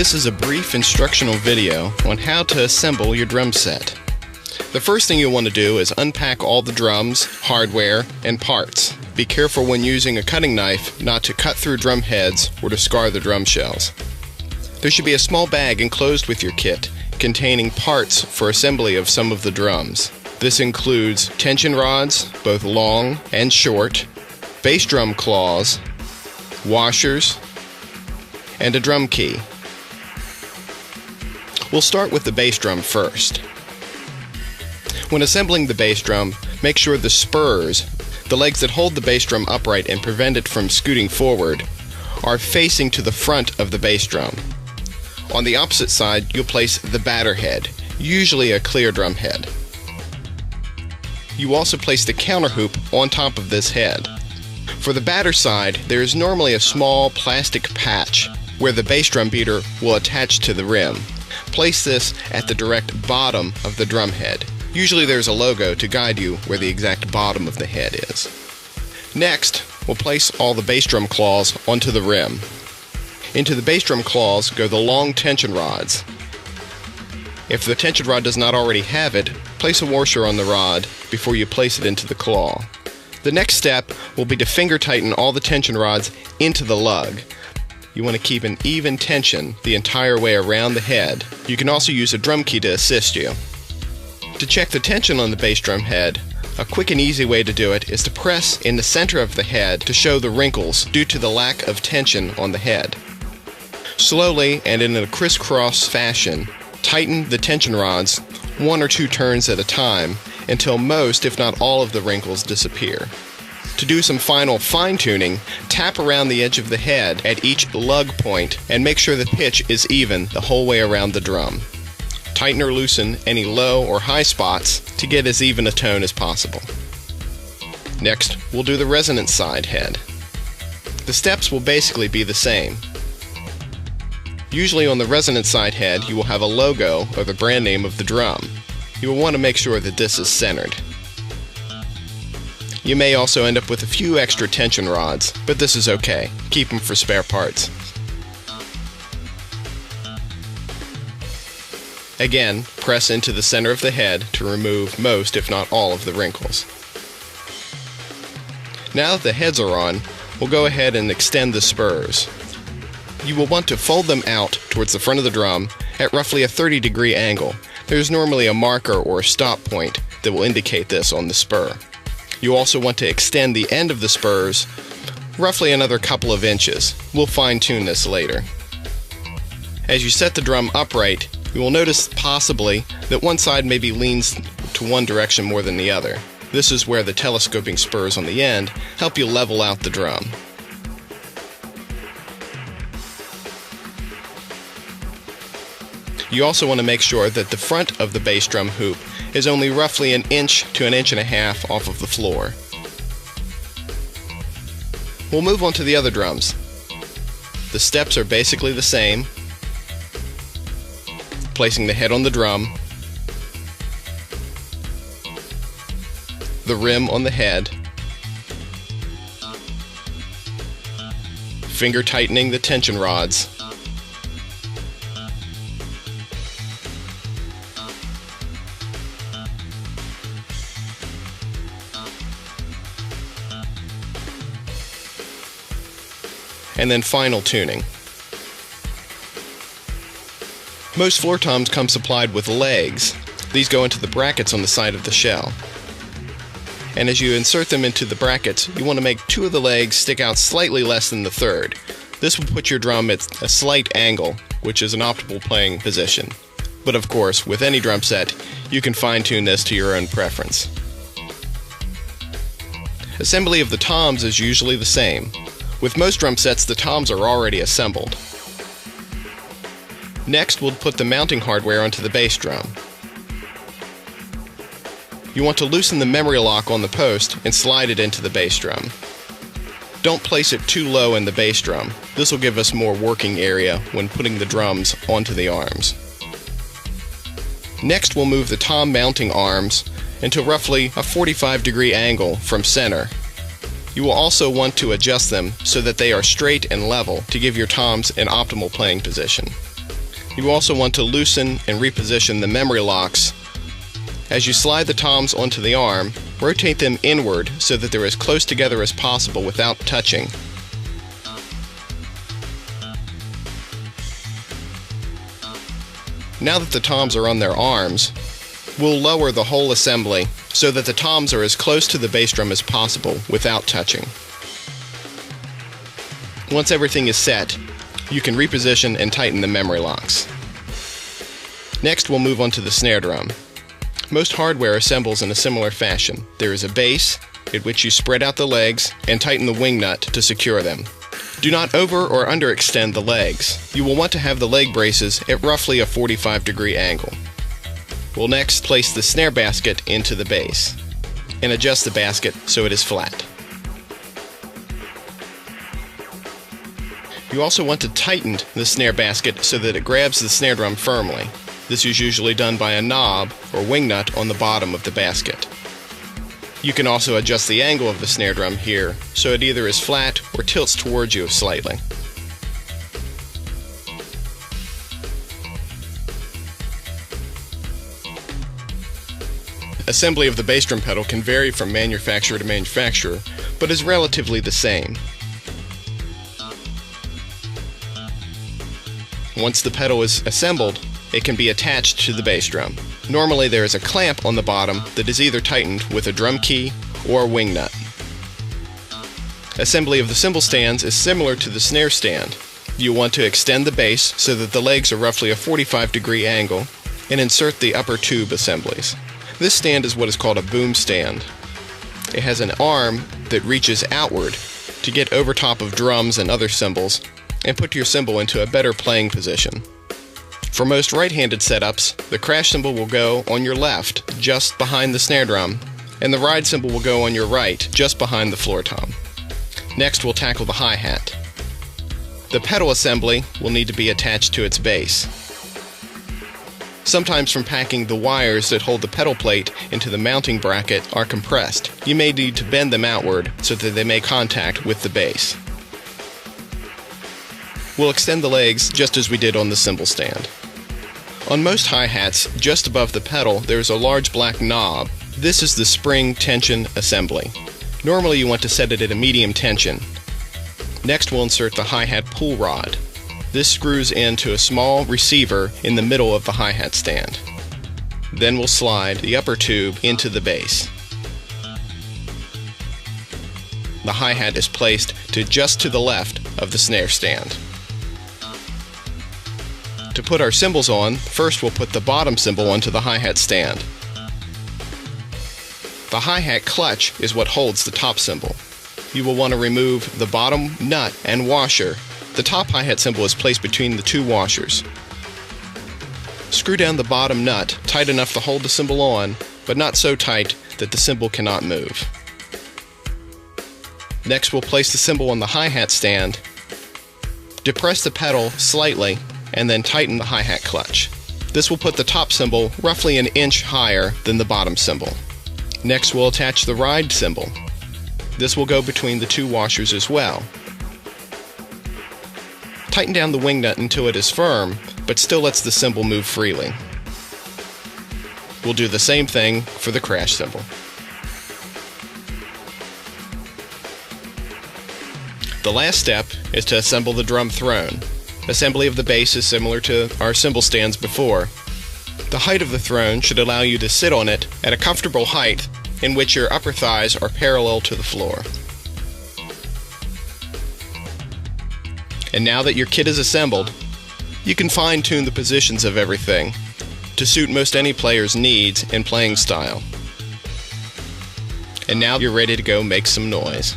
This is a brief instructional video on how to assemble your drum set. The first thing you'll want to do is unpack all the drums, hardware, and parts. Be careful when using a cutting knife not to cut through drum heads or to scar the drum shells. There should be a small bag enclosed with your kit containing parts for assembly of some of the drums. This includes tension rods, both long and short, bass drum claws, washers, and a drum key. We'll start with the bass drum first. When assembling the bass drum, make sure the spurs, the legs that hold the bass drum upright and prevent it from scooting forward, are facing to the front of the bass drum. On the opposite side, you'll place the batter head, usually a clear drum head. You also place the counter hoop on top of this head. For the batter side, there is normally a small plastic patch where the bass drum beater will attach to the rim. Place this at the direct bottom of the drum head. Usually there's a logo to guide you where the exact bottom of the head is. Next, we'll place all the bass drum claws onto the rim. Into the bass drum claws go the long tension rods. If the tension rod does not already have it, place a washer on the rod before you place it into the claw. The next step will be to finger tighten all the tension rods into the lug. You want to keep an even tension the entire way around the head. You can also use a drum key to assist you. To check the tension on the bass drum head, a quick and easy way to do it is to press in the center of the head to show the wrinkles due to the lack of tension on the head. Slowly and in a crisscross fashion, tighten the tension rods 1 or 2 turns at a time until most, if not all, of the wrinkles disappear. To do some final fine-tuning, tap around the edge of the head at each lug point and make sure the pitch is even the whole way around the drum. Tighten or loosen any low or high spots to get as even a tone as possible. Next, we'll do the resonance side head. The steps will basically be the same. Usually on the resonance side head, you will have a logo or the brand name of the drum. You will want to make sure that this is centered. You may also end up with a few extra tension rods, but this is okay. Keep them for spare parts. Again, press into the center of the head to remove most, if not all, of the wrinkles. Now that the heads are on, we'll go ahead and extend the spurs. You will want to fold them out towards the front of the drum at roughly a 30-degree angle. There's normally a marker or a stop point that will indicate this on the spur. You also want to extend the end of the spurs roughly another couple of inches. We'll fine-tune this later. As you set the drum upright, you will notice possibly that one side maybe leans to one direction more than the other. This is where the telescoping spurs on the end help you level out the drum. You also want to make sure that the front of the bass drum hoop is only roughly 1 inch to 1.5 inches off of the floor. We'll move on to the other drums. The steps are basically the same. Placing the head on the drum, the rim on the head, finger tightening the tension rods, and then final tuning. Most floor toms come supplied with legs. These go into the brackets on the side of the shell. And as you insert them into the brackets, you want to make 2 of the legs stick out slightly less than the third. This will put your drum at a slight angle, which is an optimal playing position. But of course, with any drum set, you can fine-tune this to your own preference. Assembly of the toms is usually the same. With most drum sets, the toms are already assembled. Next, we'll put the mounting hardware onto the bass drum. You want to loosen the memory lock on the post and slide it into the bass drum. Don't place it too low in the bass drum. This will give us more working area when putting the drums onto the arms. Next, we'll move the tom mounting arms into roughly a 45-degree angle from center. You will also want to adjust them so that they are straight and level to give your toms an optimal playing position. You also want to loosen and reposition the memory locks. As you slide the toms onto the arm, rotate them inward so that they're as close together as possible without touching. Now that the toms are on their arms, we'll lower the whole assembly so that the toms are as close to the bass drum as possible without touching. Once everything is set, you can reposition and tighten the memory locks. Next, we'll move on to the snare drum. Most hardware assembles in a similar fashion. There is a base, at which you spread out the legs and tighten the wing nut to secure them. Do not over or underextend the legs. You will want to have the leg braces at roughly a 45-degree angle. We'll next place the snare basket into the base and adjust the basket so it is flat. You also want to tighten the snare basket so that it grabs the snare drum firmly. This is usually done by a knob or wing nut on the bottom of the basket. You can also adjust the angle of the snare drum here so it either is flat or tilts towards you slightly. Assembly of the bass drum pedal can vary from manufacturer to manufacturer, but is relatively the same. Once the pedal is assembled, it can be attached to the bass drum. Normally there is a clamp on the bottom that is either tightened with a drum key or a wing nut. Assembly of the cymbal stands is similar to the snare stand. You want to extend the base so that the legs are roughly a 45-degree angle and insert the upper tube assemblies. This stand is what is called a boom stand. It has an arm that reaches outward to get over top of drums and other cymbals and put your cymbal into a better playing position. For most right-handed setups, the crash cymbal will go on your left, just behind the snare drum, and the ride cymbal will go on your right, just behind the floor tom. Next, we'll tackle the hi-hat. The pedal assembly will need to be attached to its base. Sometimes from packing, the wires that hold the pedal plate into the mounting bracket are compressed. You may need to bend them outward so that they make contact with the base. We'll extend the legs just as we did on the cymbal stand. On most hi-hats, just above the pedal, there is a large black knob. This is the spring tension assembly. Normally you want to set it at a medium tension. Next we'll insert the hi-hat pull rod. This screws into a small receiver in the middle of the hi-hat stand. Then we'll slide the upper tube into the base. The hi-hat is placed just to the left of the snare stand. To put our cymbals on, first we'll put the bottom cymbal onto the hi-hat stand. The hi-hat clutch is what holds the top cymbal. You will want to remove the bottom nut and washer. The top hi-hat cymbal is placed between the two washers. Screw down the bottom nut tight enough to hold the cymbal on, but not so tight that the cymbal cannot move. Next we'll place the cymbal on the hi-hat stand, depress the pedal slightly, and then tighten the hi-hat clutch. This will put the top cymbal roughly an inch higher than the bottom cymbal. Next we'll attach the ride cymbal. This will go between the two washers as well. Tighten down the wing nut until it is firm, but still lets the cymbal move freely. We'll do the same thing for the crash cymbal. The last step is to assemble the drum throne. Assembly of the base is similar to our cymbal stands before. The height of the throne should allow you to sit on it at a comfortable height in which your upper thighs are parallel to the floor. And now that your kit is assembled, you can fine-tune the positions of everything to suit most any player's needs and playing style. And now you're ready to go make some noise.